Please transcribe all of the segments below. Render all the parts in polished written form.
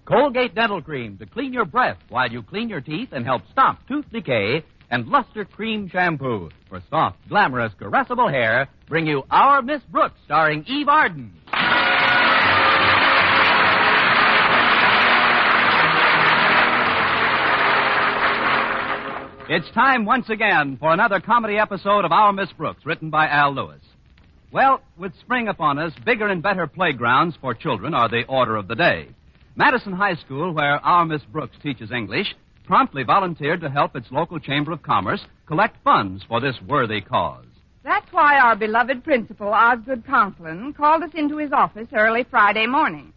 Colgate Dental Cream to clean your breath while you clean your teeth and help stop tooth decay, and Luster Cream Shampoo for soft, glamorous, caressable hair bring you Our Miss Brooks, starring Eve Arden. It's time once again for another comedy episode of Our Miss Brooks, written by Al Lewis. Well, with spring upon us, bigger and better playgrounds for children are the order of the day. Madison High School, where Our Miss Brooks teaches English, promptly volunteered to help its local Chamber of Commerce collect funds for this worthy cause. That's why our beloved principal, Osgood Conklin, called us into his office early Friday morning.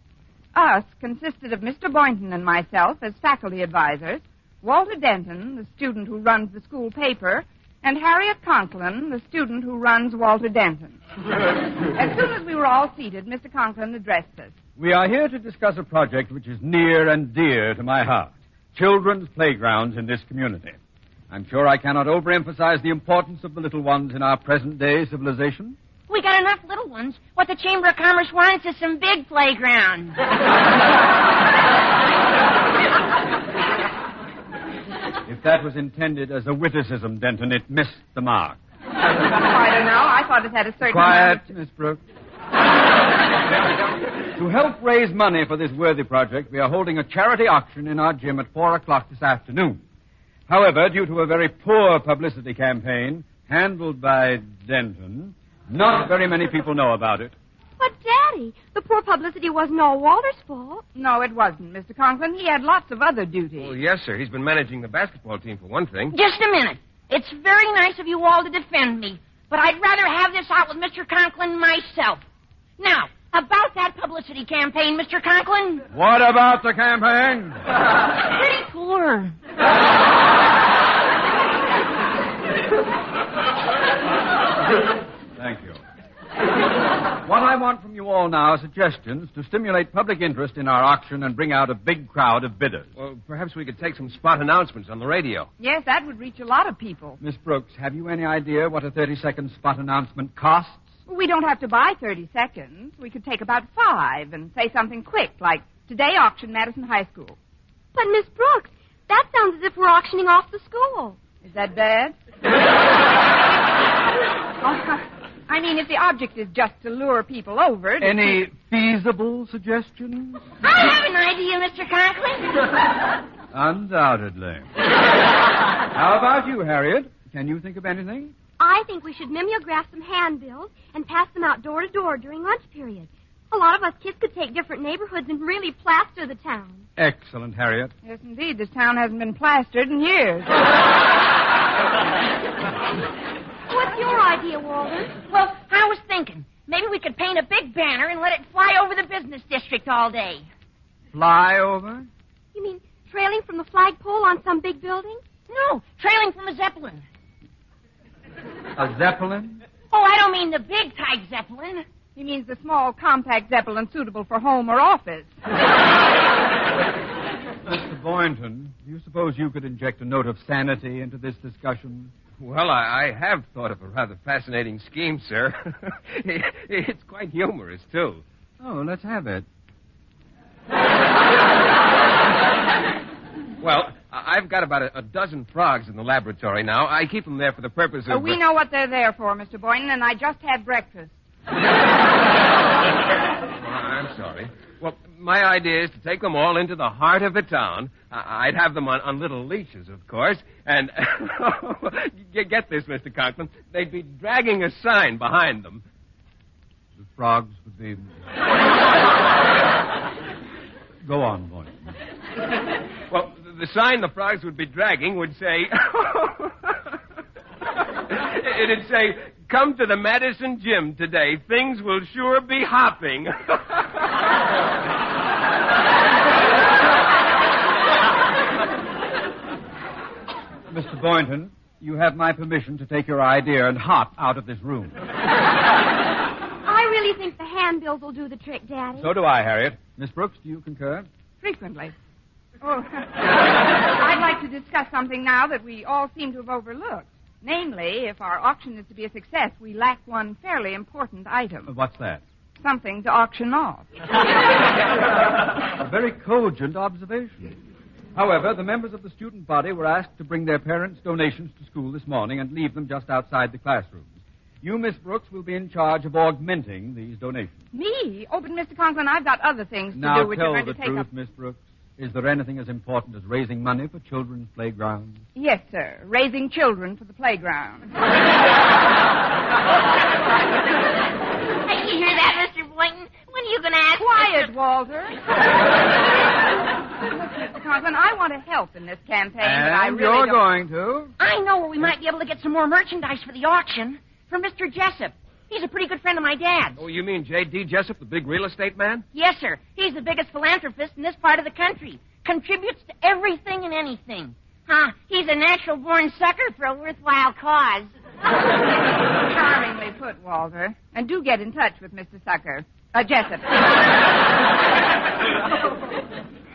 Us consisted of Mr. Boynton and myself as faculty advisors, Walter Denton, the student who runs the school paper, and Harriet Conklin, the student who runs Walter Denton. As soon as we were all seated, Mr. Conklin addressed us. We are here to discuss a project which is near and dear to my heart. Children's playgrounds in this community. I'm sure I cannot overemphasize the importance of the little ones in our present-day civilization. We got enough little ones. What the Chamber of Commerce wants is some big playgrounds. If that was intended as a witticism, Denton, it missed the mark. I don't know. I thought it had a certain... Quiet, Miss Brooks. To help raise money for this worthy project, we are holding a charity auction in our gym at 4 o'clock this afternoon. However, due to a very poor publicity campaign handled by Denton, not very many people know about it. But, Daddy, the poor publicity wasn't all Walter's fault. No, it wasn't, Mr. Conklin. He had lots of other duties. Well, yes, sir. He's been managing the basketball team for one thing. Just a minute. It's very nice of you all to defend me, but I'd rather have this out with Mr. Conklin myself. Now, about that publicity campaign, Mr. Conklin. What about the campaign? Pretty poor. Thank you. What I want from you all now are suggestions to stimulate public interest in our auction and bring out a big crowd of bidders. Well, perhaps we could take some spot announcements on the radio. Yes, that would reach a lot of people. Miss Brooks, have you any idea what a 30-second spot announcement costs? We don't have to buy 30 seconds. We could take about 5 and say something quick, like, today auction Madison High School. But, Miss Brooks, that sounds as if we're auctioning off the school. Is that bad? I mean, if the object is just to lure people over... Any feasible suggestions? I have an idea, Mr. Conklin. Undoubtedly. How about you, Harriet? Can you think of anything? I think we should mimeograph some handbills and pass them out door to door during lunch period. A lot of us kids could take different neighborhoods and really plaster the town. Excellent, Harriet. Yes, indeed. This town hasn't been plastered in years. What's your idea, Walter? Well, I was thinking, maybe we could paint a big banner and let it fly over the business district all day. Fly over? You mean trailing from the flagpole on some big building? No, trailing from a Zeppelin. A Zeppelin? Oh, I don't mean the big type Zeppelin. He means the small, compact Zeppelin suitable for home or office. Mr. Boynton, do you suppose you could inject a note of sanity into this discussion? Well, I have thought of a rather fascinating scheme, sir. It's quite humorous, too. Oh, let's have it. Well, I've got about a dozen frogs in the laboratory now. I keep them there for the purpose of... We know what they're there for, Mr. Boynton, and I just had breakfast. I'm sorry. Well, my idea is to take them all into the heart of the town. I'd have them on little leashes, of course. And get this, Mr. Conklin. They'd be dragging a sign behind them. The frogs would be... Go on, Boynton. Well, the sign the frogs would be dragging would say... It'd say, come to the Madison Gym today. Things will sure be hopping. Mr. Boynton, you have my permission to take your idea and hop out of this room. I really think the handbills will do the trick, Daddy. So do I, Harriet. Miss Brooks, do you concur? Frequently. Oh, I'd like to discuss something now that we all seem to have overlooked. Namely, if our auction is to be a success, we lack one fairly important item. What's that? something to auction off. A very cogent observation. However, the members of the student body were asked to bring their parents' donations to school this morning and leave them just outside the classrooms. You, Miss Brooks, will be in charge of augmenting these donations. Me? Oh, but Mr. Conklin, I've got other things to Now, do which are tell going the to take truth, up... Miss Brooks. Is there anything as important as raising money for children's playgrounds? Yes, sir. Raising children for the playground. You hear that, Mr. Boynton? When are you going to ask... Quiet, Walter. Mr. Conklin, I want to help in this campaign, but I And really you're don't... going to? I know where we might be able to get some more merchandise for the auction. From Mr. Jessup. He's a pretty good friend of my dad's. Oh, you mean J.D. Jessup, the big real estate man? Yes, sir. He's the biggest philanthropist in this part of the country. Contributes to everything and anything. He's a natural-born sucker for a worthwhile cause. Charmingly put, Walter. And do get in touch with Mr. Jessup.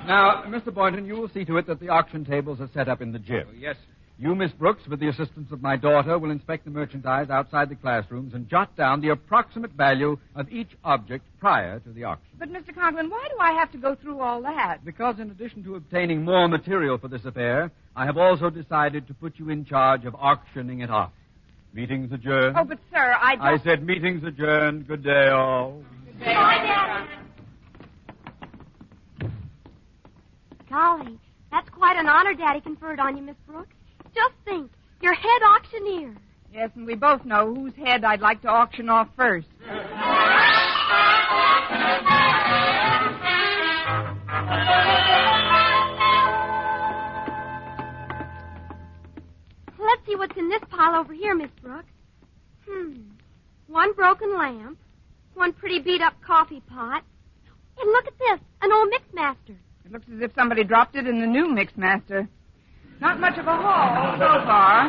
Now, Mr. Boynton, you will see to it that the auction tables are set up in the gym. Oh, yes, sir. You, Miss Brooks, with the assistance of my daughter, will inspect the merchandise outside the classrooms and jot down the approximate value of each object prior to the auction. But, Mr. Conklin, why do I have to go through all that? Because in addition to obtaining more material for this affair, I have also decided to put you in charge of auctioning it off. Meetings adjourned. Oh, but, sir, I said meetings adjourned. Good day, all. Good day. Bye, Daddy. Golly, that's quite an honor Daddy conferred on you, Miss Brooks. Just think, you're head auctioneer. Yes, and we both know whose head I'd like to auction off first. Let's see what's in this pile over here, Miss Brooks. One broken lamp, one pretty beat-up coffee pot, and look at this, an old Mixmaster. It looks as if somebody dropped it in the new Mixmaster. Not much of a haul so far,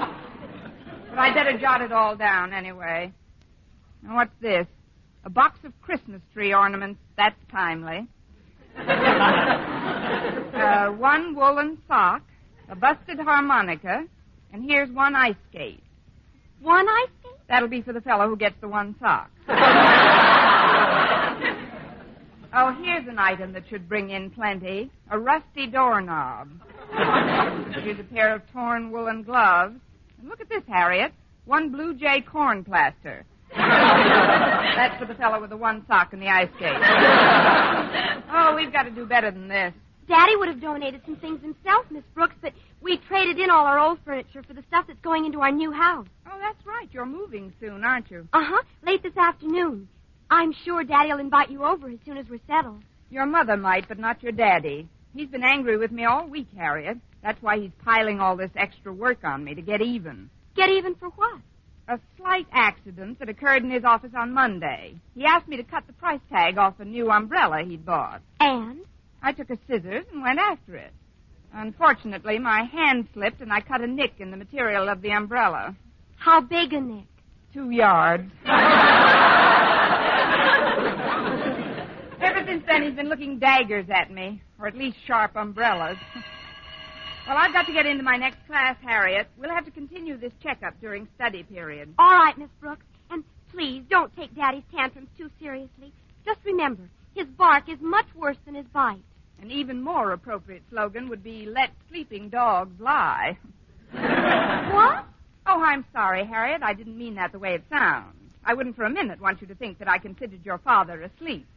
but I'd better jot it all down anyway. Now, what's this? A box of Christmas tree ornaments. That's timely. One woolen sock, a busted harmonica, and here's one ice skate. One ice skate? That'll be for the fellow who gets the one sock. Oh, here's an item that should bring in plenty. A rusty doorknob. Here's a pair of torn woolen gloves. And look at this, Harriet. One Blue Jay corn plaster. That's for the fellow with the one sock and the ice skate. Oh, we've got to do better than this. Daddy would have donated some things himself, Miss Brooks, but we traded in all our old furniture for the stuff that's going into our new house. Oh, that's right. You're moving soon, aren't you? Uh-huh. Late this afternoon. I'm sure Daddy will invite you over as soon as we're settled. Your mother might, but not your daddy. He's been angry with me all week, Harriet. That's why he's piling all this extra work on me, to get even. Get even for what? A slight accident that occurred in his office on Monday. He asked me to cut the price tag off a new umbrella he'd bought. And? I took a scissors and went after it. Unfortunately, my hand slipped and I cut a nick in the material of the umbrella. How big a nick? 2 yards. Ever since then, he's been looking daggers at me, or at least sharp umbrellas. Well, I've got to get into my next class, Harriet. We'll have to continue this checkup during study period. All right, Miss Brooks. And please don't take Daddy's tantrums too seriously. Just remember, his bark is much worse than his bite. An even more appropriate slogan would be, let sleeping dogs lie. What? Oh, I'm sorry, Harriet. I didn't mean that the way it sounds. I wouldn't for a minute want you to think that I considered your father asleep.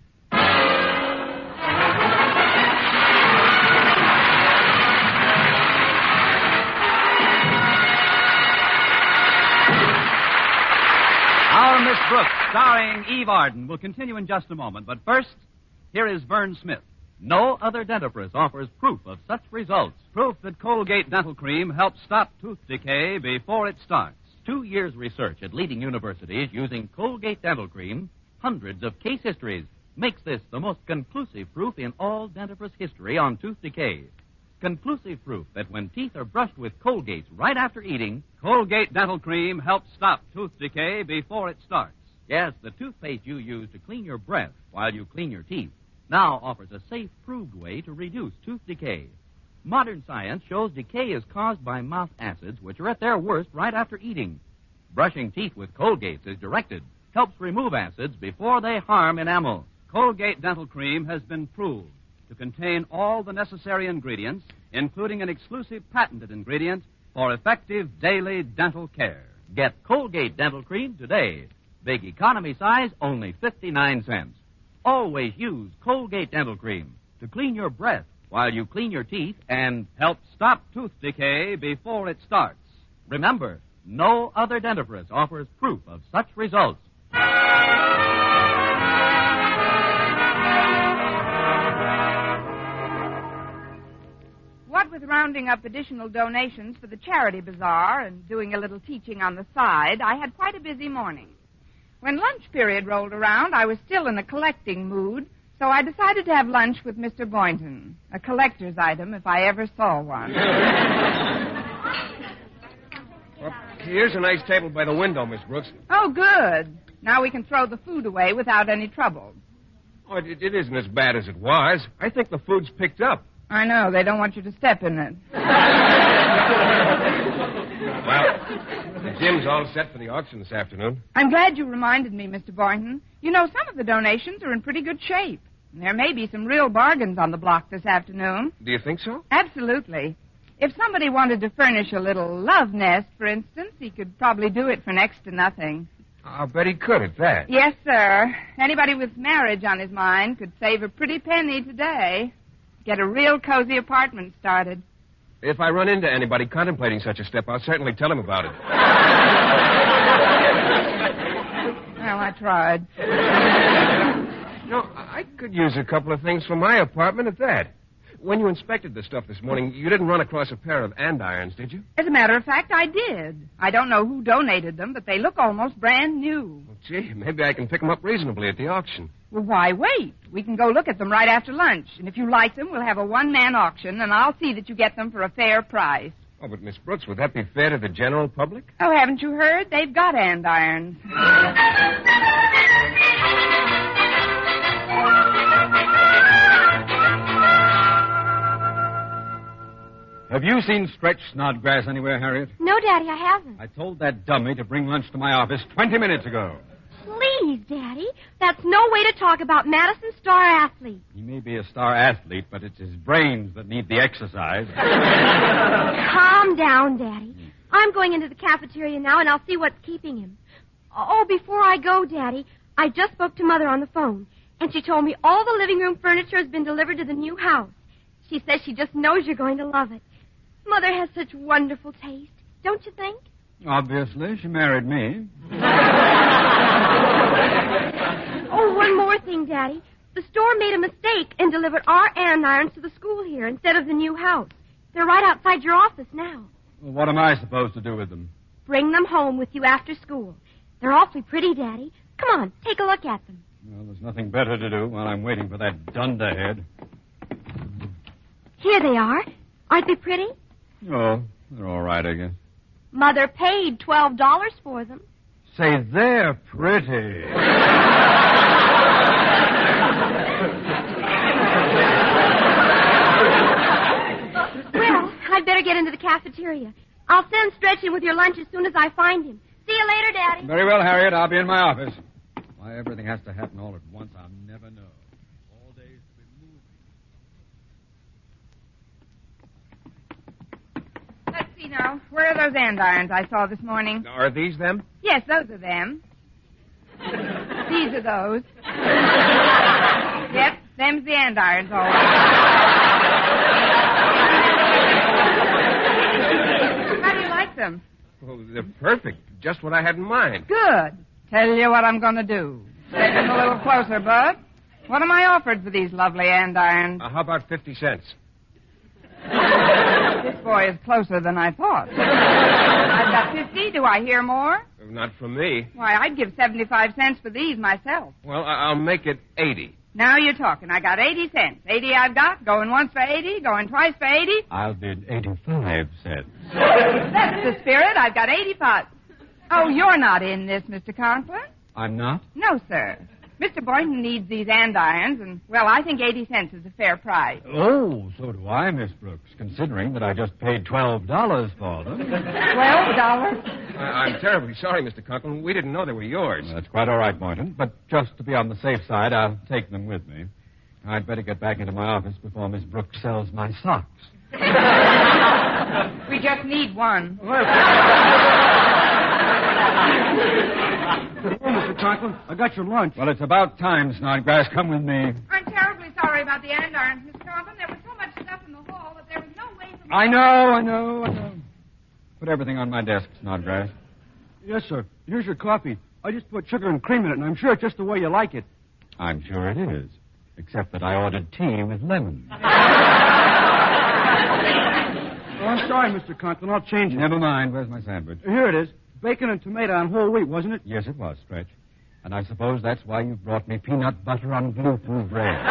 Our Miss Brooks, starring Eve Arden, will continue in just a moment. But first, here is Vern Smith. No other dentifrice offers proof of such results. Proof that Colgate Dental Cream helps stop tooth decay before it starts. 2 years' research at leading universities using Colgate Dental Cream, hundreds of case histories, makes this the most conclusive proof in all dentifrice history on tooth decay. Conclusive proof that when teeth are brushed with Colgate right after eating, Colgate Dental Cream helps stop tooth decay before it starts. Yes, the toothpaste you use to clean your breath while you clean your teeth now offers a safe, proved way to reduce tooth decay. Modern science shows decay is caused by mouth acids, which are at their worst right after eating. Brushing teeth with Colgate is directed, helps remove acids before they harm enamel. Colgate Dental Cream has been proved to contain all the necessary ingredients, including an exclusive patented ingredient for effective daily dental care. Get Colgate Dental Cream today. Big economy size, only 59 cents. Always use Colgate Dental Cream to clean your breath while you clean your teeth and Help stop tooth decay before it starts. remember, no other dentifrice offers proof of such results. What with rounding up additional donations for the charity bazaar and doing a little teaching on the side, I had quite a busy morning. When lunch period rolled around, I was still in a collecting mood, so I decided to have lunch with Mr. Boynton, a collector's item if I ever saw one. Well, here's a nice table by the window, Miss Brooks. Oh, good. Now we can throw the food away without any trouble. Oh, it isn't as bad as it was. I think the food's picked up. I know. They don't want you to step in it. Well, the gym's all set for the auction this afternoon. I'm glad you reminded me, Mr. Boynton. You know, some of the donations are in pretty good shape. And there may be some real bargains on the block this afternoon. Do you think so? Absolutely. If somebody wanted to furnish a little love nest, for instance, he could probably do it for next to nothing. I'll bet he could at that. Yes, sir. Anybody with marriage on his mind could save a pretty penny today. Get a real cozy apartment started. If I run into anybody contemplating such a step, I'll certainly tell him about it. Well, I tried. No, I could use a couple of things for my apartment at that. When you inspected the stuff this morning, you didn't run across a pair of andirons, did you? As a matter of fact, I did. I don't know who donated them, but they look almost brand new. Well, gee, maybe I can pick them up reasonably at the auction. Well, why wait? We can go look at them right after lunch. And if you like them, we'll have a one-man auction, and I'll see that you get them for a fair price. Oh, but Miss Brooks, would that be fair to the general public? Oh, haven't you heard? They've got andirons. Have you seen Stretch Snodgrass anywhere, Harriet? No, Daddy, I haven't. I told that dummy to bring lunch to my office 20 minutes ago. Please, Daddy. That's no way to talk about Madison's star athlete. He may be a star athlete, but it's his brains that need the exercise. Calm down, Daddy. I'm going into the cafeteria now, and I'll see what's keeping him. Oh, before I go, Daddy, I just spoke to Mother on the phone, and she told me all the living room furniture has been delivered to the new house. She says she just knows you're going to love it. Mother has such wonderful taste, don't you think? Obviously, she married me. Oh, one more thing, Daddy. The store made a mistake and delivered our andirons to the school here instead of the new house. They're right outside your office now. Well, what am I supposed to do with them? Bring them home with you after school. They're awfully pretty, Daddy. Come on, take a look at them. Well, there's nothing better to do while I'm waiting for that dunderhead. Here they are. Aren't they pretty? Oh, they're all right, I guess. Mother paid $12 for them. Say, they're pretty. Well, I'd better get into the cafeteria. I'll send Stretch in with your lunch as soon as I find him. See you later, Daddy. Very well, Harriet. I'll be in my office. Why everything has to happen all at once, I'll never know. All days to be moving. Let's see now. Where are those andirons I saw this morning? Are these them? Yes, those are them. These are those. Yep, them's the andirons, all right. How do you like them? Oh, they're perfect. Just what I had in mind. Good. Tell you what I'm going to do. Step in a little closer, Bud. What am I offered for these lovely andirons? How about 50 cents? This boy is closer than I thought. I've got 50. Do I hear more? Not from me. Why, I'd give 75 cents for these myself. Well, I'll make it 80. Now you're talking. I got 80 cents. 80 I've got. Going once for 80. Going twice for 80. I'll bid 85 cents. That's the spirit. I've got 85. Oh, you're not in this, Mr. Conklin? I'm not? No, sir. Mr. Boynton needs these andirons, and, well, I think 80 cents is a fair price. Oh, so do I, Miss Brooks, considering that I just paid $12 for them. $12? I'm terribly sorry, Mr. Conklin. We didn't know they were yours. Well, that's quite all right, Boynton. But just to be on the safe side, I'll take them with me. I'd better get back into my office before Miss Brooks sells my socks. We just need one. Oh, Mr. Conklin, I got your lunch. Well, it's about time, Snodgrass. Come with me. I'm terribly sorry about the andirons, Mr. Conklin. There was so much stuff in the hall that there was no way for me... I know. Put everything on my desk, Snodgrass. Yes, sir. Here's your coffee. I just put sugar and cream in it, and I'm sure it's just the way you like it. I'm sure it is. Except that I ordered tea with lemon. Oh, I'm sorry, Mr. Conklin. I'll change it. Never mind. Where's my sandwich? Here it is. Bacon and tomato on whole wheat, wasn't it? Yes, it was, Stretch. And I suppose that's why you brought me peanut butter on gluten bread.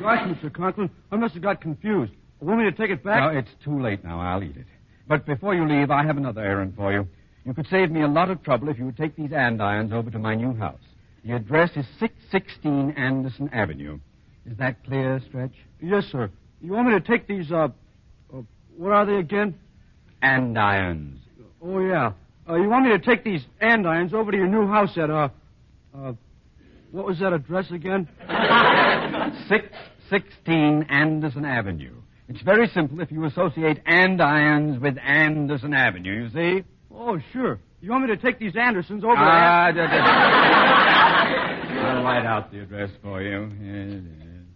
Gosh, Mr. Conklin, I must have got confused. Want me to take it back? No, it's too late now. I'll eat it. But before you leave, I have another errand for you. You could save me a lot of trouble if you would take these andirons over to my new house. The address is 616 Anderson Avenue. Is that clear, Stretch? Yes, sir. You want me to take these, what are they again? Andirons. Oh, yeah. You want me to take these andirons over to your new house at, what was that address again? 616 Anderson Avenue. It's very simple if you associate andirons with Anderson Avenue, you see? Oh, sure. You want me to take these Andersons over I'll write out the address for you.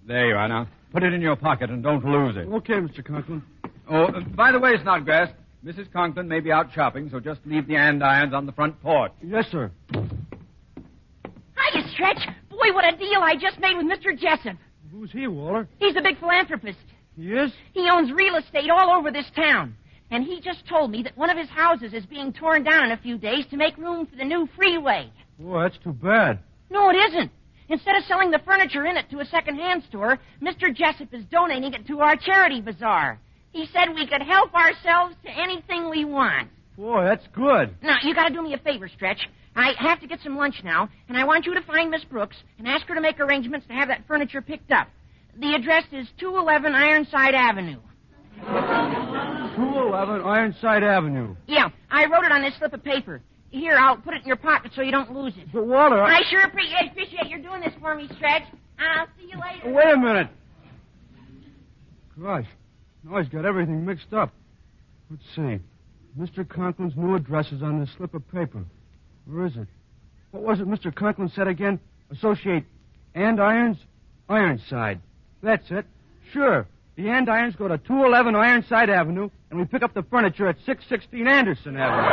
There you are. Now, put it in your pocket and don't lose it. Okay, Mr. Conklin. Oh, by the way, Snodgrass, Mrs. Conklin may be out shopping, so just leave the andirons on the front porch. Yes, sir. Hiya, Stretch. Boy, what a deal I just made with Mr. Jessup. Who's he, Waller? He's a big philanthropist. He is? He owns real estate all over this town. And he just told me that one of his houses is being torn down in a few days to make room for the new freeway. Boy, that's too bad. No, it isn't. Instead of selling the furniture in it to a second-hand store, Mr. Jessup is donating it to our charity bazaar. He said we could help ourselves to anything we want. Boy, that's good. Now, you got to do me a favor, Stretch. I have to get some lunch now, and I want you to find Miss Brooks and ask her to make arrangements to have that furniture picked up. The address is 211 Ironside Avenue. 211 Ironside Avenue. Yeah, I wrote it on this slip of paper. Here, I'll put it in your pocket so you don't lose it. But, Walter, I sure appreciate you doing this for me, Stretch. I'll see you later. Wait a minute. Gosh, now he's got everything mixed up. Let's see. Mr. Conklin's new address is on this slip of paper. Where is it? What was it Mr. Conklin said again? Associate andirons? Ironside. That's it. Sure. The andirons go to 211 Ironside Avenue, and we pick up the furniture at 616 Anderson Avenue.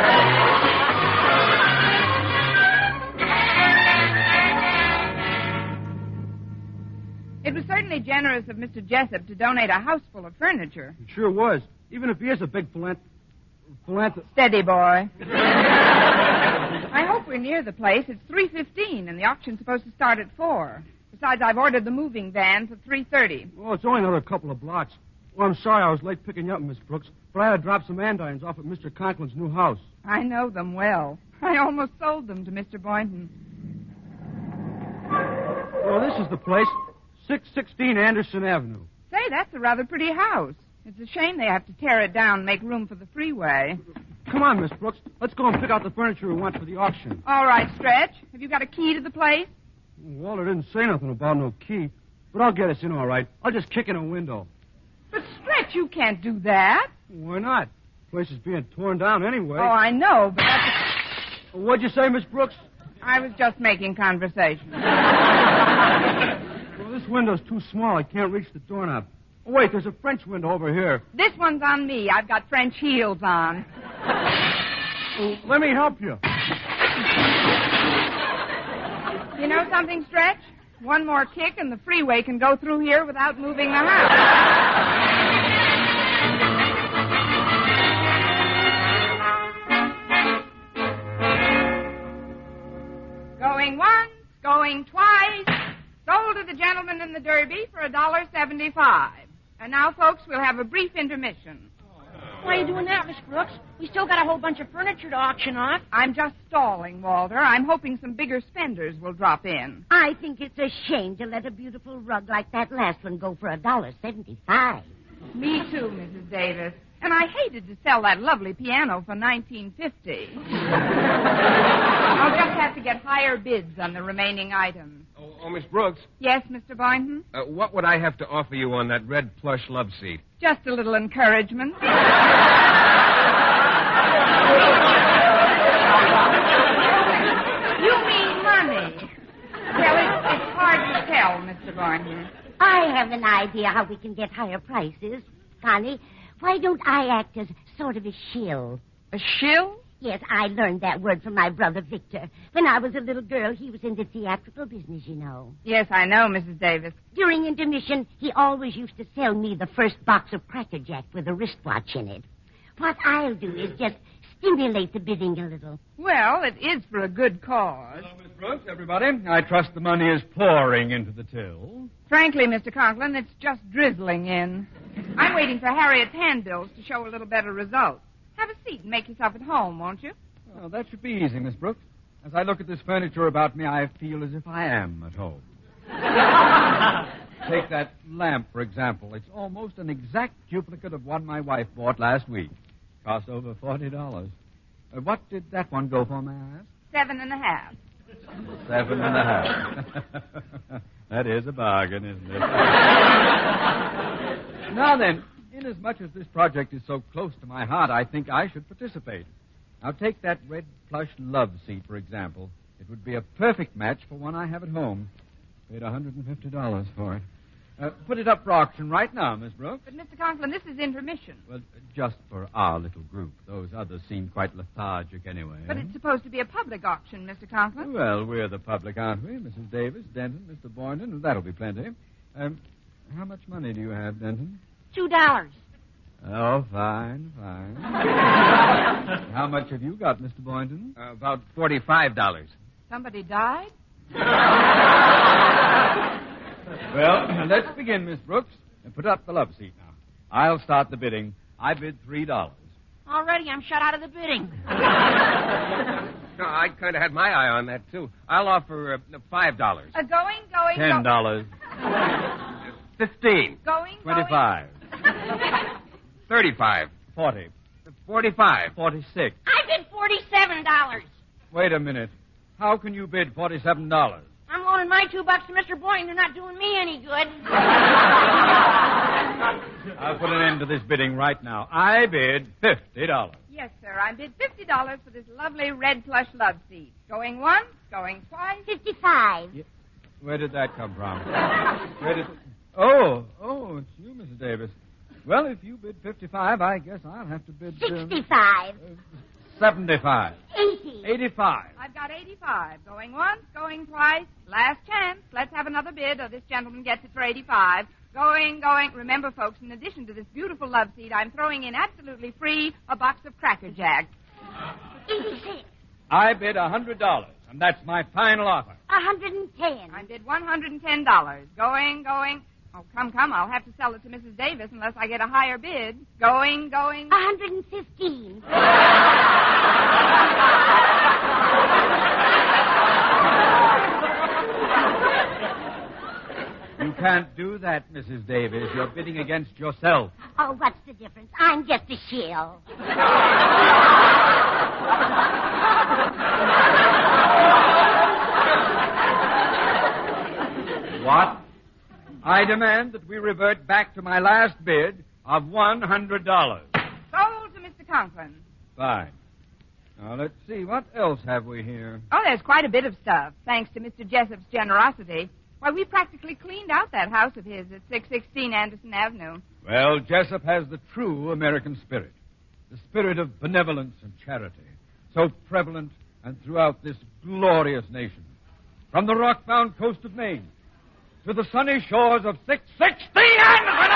It was certainly generous of Mr. Jessup to donate a house full of furniture. It sure was. Even if he is a big Steady, boy. I hope we're near the place. It's 3:15, and the auction's supposed to start at 4. Besides, I've ordered the moving van for 3:30. Oh, it's only another couple of blocks. Well, I'm sorry I was late picking you up, Miss Brooks, but I had to drop some andirons off at Mr. Conklin's new house. I know them well. I almost sold them to Mr. Boynton. Well, this is the place. 616 Anderson Avenue. Say, that's a rather pretty house. It's a shame they have to tear it down and make room for the freeway. Come on, Miss Brooks. Let's go and pick out the furniture we want for the auction. All right, Stretch. Have you got a key to the place? Walter didn't say nothing about no key, but I'll get us in all right. I'll just kick in a window. But, Stretch, you can't do that. Why not? The place is being torn down anyway. Oh, I know, but that's... What'd you say, Miss Brooks? I was just making conversation. Well, this window's too small. I can't reach the doorknob. Oh, wait, there's a French window over here. This one's on me. I've got French heels on. Well, let me help you. You know something, Stretch? One more kick and the freeway can go through here without moving the house. Going once, going twice. Sold to the gentleman in the Derby for $1.75. And now, folks, we'll have a brief intermission. Why are you doing that, Miss Brooks? We still got a whole bunch of furniture to auction off. I'm just stalling, Walter. I'm hoping some bigger spenders will drop in. I think it's a shame to let a beautiful rug like that last one go for $1.75. Me too, Mrs. Davis. And I hated to sell that lovely piano for $19.50. I'll just have to get higher bids on the remaining items. Oh, Miss Brooks. Yes, Mr. Boynton? What would I have to offer you on that red plush love seat? Just a little encouragement. You mean money. Well, it's hard to tell, Mr. Boynton. I have an idea how we can get higher prices. Connie, why don't I act as sort of a shill? A shill? Yes, I learned that word from my brother Victor. When I was a little girl, he was in the theatrical business, you know. Yes, I know, Mrs. Davis. During intermission, he always used to sell me the first box of Cracker Jack with a wristwatch in it. What I'll do is just stimulate the bidding a little. Well, it is for a good cause. Hello, Miss Brooks, everybody. I trust the money is pouring into the till. Frankly, Mr. Conklin, it's just drizzling in. I'm waiting for Harriet's handbills to show a little better result. Have a seat and make yourself at home, won't you? Well, that should be easy, Miss Brooks. As I look at this furniture about me, I feel as if I am at home. Take that lamp, for example. It's almost an exact duplicate of one my wife bought last week. Cost over $40. What did that one go for, may I ask? $7.50. $7.50. That is a bargain, isn't it? Now then, inasmuch as this project is so close to my heart, I think I should participate. Now, take that red plush love seat, for example. It would be a perfect match for one I have at home. Paid $150 for it. Put it up for auction right now, Miss Brooks. But, Mr. Conklin, this is intermission. Well, just for our little group. Those others seem quite lethargic anyway. But it's supposed to be a public auction, Mr. Conklin. Well, we're the public, aren't we? Mrs. Davis, Denton, Mr. Boynton. That'll be plenty. How much money do you have, Denton? $2. Oh, fine. How much have you got, Mr. Boynton? About $45. Somebody died? Well, let's begin, Miss Brooks. And put up the love seat now. I'll start the bidding. I bid $3. Already I'm shut out of the bidding. No, I kind of had my eye on that, too. I'll offer $5. Going. $10. 15. Going. 25. 35. 40. 45. 46. I bid $47. Wait a minute. How can you bid $47? I'm loaning my $2 to Mr. Boynton. They're not doing me any good. I'll put an end to this bidding right now. I bid $50. Yes, sir. I bid $50 for this lovely red plush love seat. Going once, going twice. 55. Where did that come from? Oh, it's you, Mrs. Davis. Well, if you bid 55, I guess I'll have to bid... 65. 75. 80. 85. I've got 85. Going once, going twice. Last chance. Let's have another bid, or this gentleman gets it for 85. Going. Remember, folks, in addition to this beautiful love seat, I'm throwing in absolutely free a box of Cracker Jack. 86. I bid $100, and that's my final offer. 110. I bid $110. Going. Oh, come. I'll have to sell it to Mrs. Davis unless I get a higher bid. Going. 115. You can't do that, Mrs. Davis. You're bidding against yourself. Oh, what's the difference? I'm just a shill. What? I demand that we revert back to my last bid of $100. Sold to Mr. Conklin. Fine. Now, let's see. What else have we here? Oh, there's quite a bit of stuff, thanks to Mr. Jessup's generosity. Why, we practically cleaned out that house of his at 616 Anderson Avenue. Well, Jessup has the true American spirit. The spirit of benevolence and charity. So prevalent and throughout this glorious nation. From the rock-bound coast of Maine to the sunny shores of 616 Anderson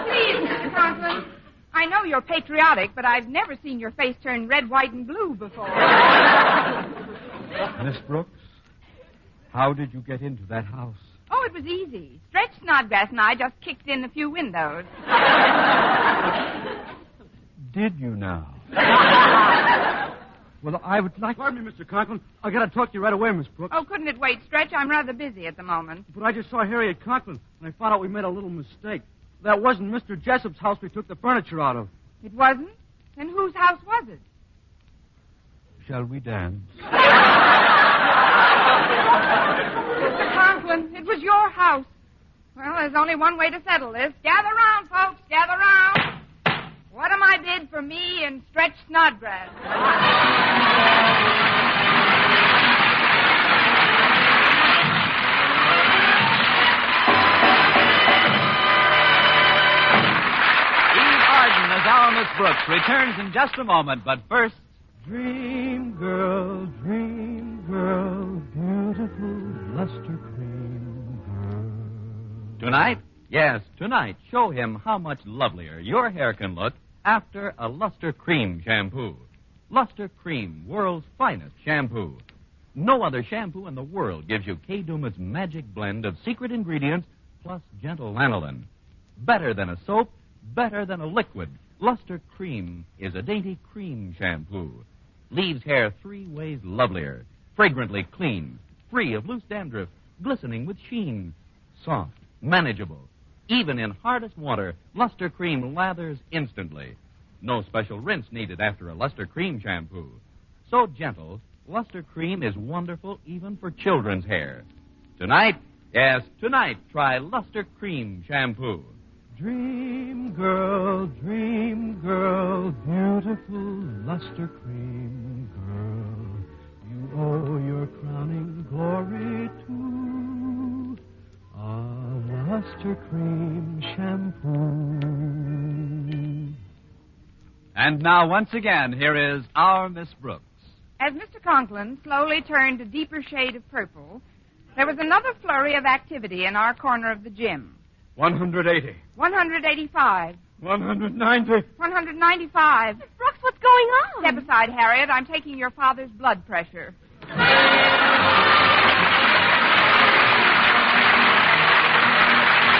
Please, Mr. Conklin. I know you're patriotic, but I've never seen your face turn red, white, and blue before. Miss Brooks, How did you get into that house? Oh, it was easy. Stretch Snodgrass and I just kicked in a few windows. Did you now? Well, I would like... Pardon me, Mr. Conklin. I got to talk to you right away, Miss Brooks. Oh, couldn't it wait, Stretch? I'm rather busy at the moment. But I just saw Harriet Conklin, and I found out we made a little mistake. That wasn't Mr. Jessup's house we took the furniture out of. It wasn't? Then whose house was it? Shall we dance? Mr. Conklin, it was your house. Well, there's only one way to settle this. Gather round, folks. Gather round. What am I bid for me and Stretch Snodgrass? Eve Arden as our Miss Brooks returns in just a moment, but first... Dream girl, beautiful luster cream girl. Tonight? Yes, tonight, show him how much lovelier your hair can look after a Luster Cream shampoo. Luster Cream, world's finest shampoo. No other shampoo in the world gives you K-Duma's magic blend of secret ingredients plus gentle lanolin. Better than a soap, better than a liquid. Luster Cream is a dainty cream shampoo. Leaves hair 3 ways lovelier. Fragrantly clean, free of loose dandruff, glistening with sheen. Soft, manageable. Even in hardest water, Luster Cream lathers instantly. No special rinse needed after a Luster Cream shampoo. So gentle, Luster Cream is wonderful even for children's hair. Tonight, yes, tonight, try Luster Cream shampoo. Dream girl, beautiful luster cream girl. You owe your crowning glory to a luster cream shampoo. And now, once again, here is our Miss Brooks. As Mr. Conklin slowly turned a deeper shade of purple, there was another flurry of activity in our corner of the gym. 180. 185. 190. 195. Miss Brooks, what's going on? Step aside, Harriet. I'm taking your father's blood pressure.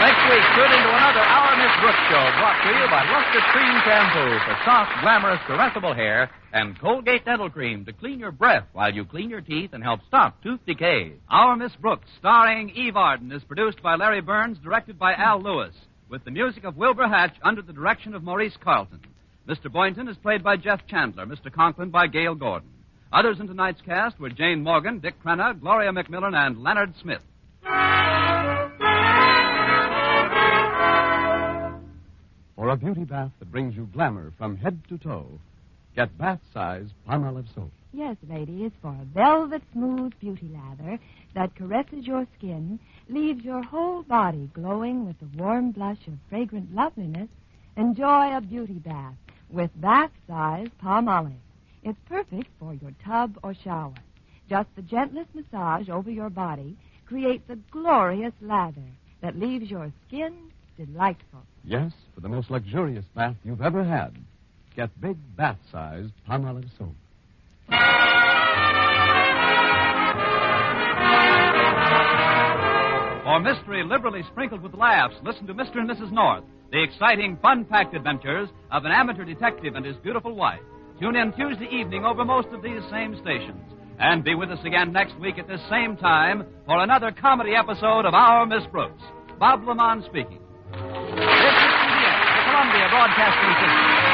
Next week, tune into another Our Miss Brooks show brought to you by Luster Cream Shampoo for soft, glamorous, caressable hair and Colgate Dental Cream to clean your breath while you clean your teeth and help stop tooth decay. Our Miss Brooks, starring Eve Arden, is produced by Larry Burns, directed by Al Lewis, with the music of Wilbur Hatch under the direction of Maurice Carlton. Mr. Boynton is played by Jeff Chandler, Mr. Conklin by Gail Gordon. Others in tonight's cast were Jane Morgan, Dick Crenna, Gloria McMillan, and Leonard Smith. For a beauty bath that brings you glamour from head to toe, get bath-size Palmolive soap. Yes, ladies, for a velvet smooth beauty lather that caresses your skin, leaves your whole body glowing with the warm blush of fragrant loveliness, enjoy a beauty bath with bath-size Palmolive. It's perfect for your tub or shower. Just the gentlest massage over your body creates a glorious lather that leaves your skin delightful. Yes, for the most luxurious bath you've ever had, get big bath-size Palmolive soap. For mystery liberally sprinkled with laughs, listen to Mr. and Mrs. North, the exciting, fun-packed adventures of an amateur detective and his beautiful wife. Tune in Tuesday evening over most of these same stations. And be with us again next week at this same time for another comedy episode of Our Miss Brooks. Bob Lamont speaking. This is CBS, the Columbia Broadcasting System.